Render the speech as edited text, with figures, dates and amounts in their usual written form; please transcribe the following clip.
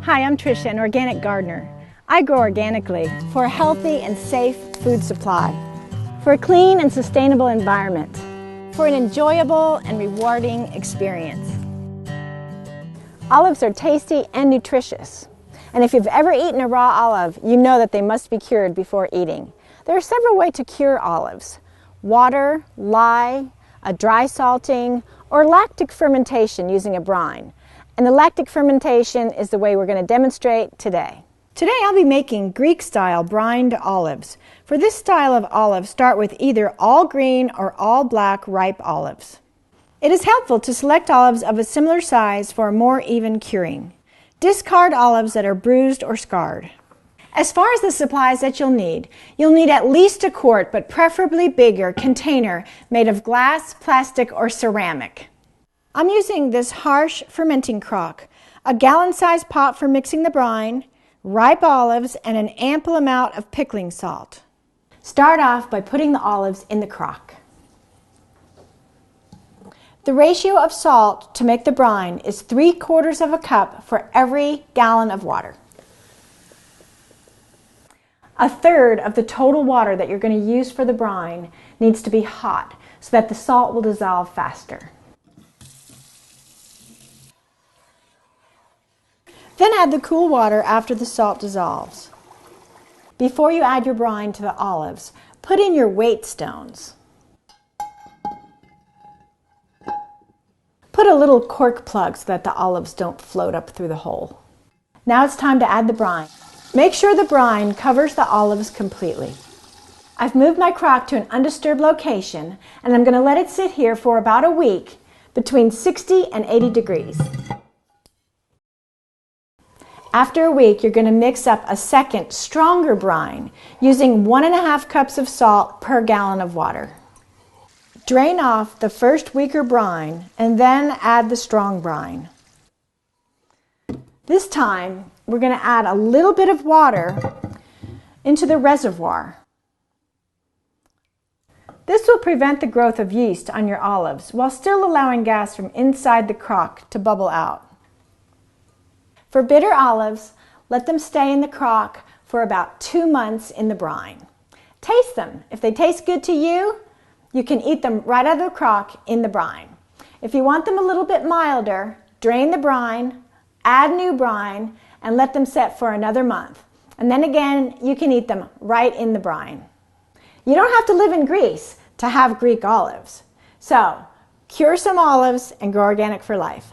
Hi, I'm Tricia, an organic gardener. I grow organically for a healthy and safe food supply, for a clean and sustainable environment, for an enjoyable and rewarding experience. Olives are tasty and nutritious, and if you've ever eaten a raw olive, you know that they must be cured before eating. There are several ways to cure olives: water, lye, a dry salting, or lactic fermentation using a brine. And the lactic fermentation is the way we're going to demonstrate today. Today I'll be making Greek-style brined olives. For this style of olive, start with either all green or all black ripe olives. It is helpful to select olives of a similar size for a more even curing. Discard olives that are bruised or scarred. As far as the supplies that you'll need at least a quart, but preferably bigger, container made of glass, plastic, or ceramic. I'm using this harsh fermenting crock, a gallon-sized pot for mixing the brine, ripe olives, and an ample amount of pickling salt. Start off by putting the olives in the crock. The ratio of salt to make the brine is 3/4 of a cup for every gallon of water. 1/3 of the total water that you're going to use for the brine needs to be hot so that the salt will dissolve faster. Then add the cool water after the salt dissolves. Before you add your brine to the olives, put in your weight stones. Put a little cork plug so that the olives don't float up through the hole. Now it's time to add the brine. Make sure the brine covers the olives completely. I've moved my crock to an undisturbed location, and I'm going to let it sit here for about a week between 60 and 80 degrees. After a week, you're going to mix up a second, stronger brine using 1.5 cups of salt per gallon of water. Drain off the first weaker brine and then add the strong brine. This time, we're going to add a little bit of water into the reservoir. This will prevent the growth of yeast on your olives while still allowing gas from inside the crock to bubble out. For bitter olives, let them stay in the crock for about 2 months in the brine. Taste them. If they taste good to you, you can eat them right out of the crock in the brine. If you want them a little bit milder, drain the brine, add new brine, and let them set for another month. And then again, you can eat them right in the brine. You don't have to live in Greece to have Greek olives. So, cure some olives and grow organic for life.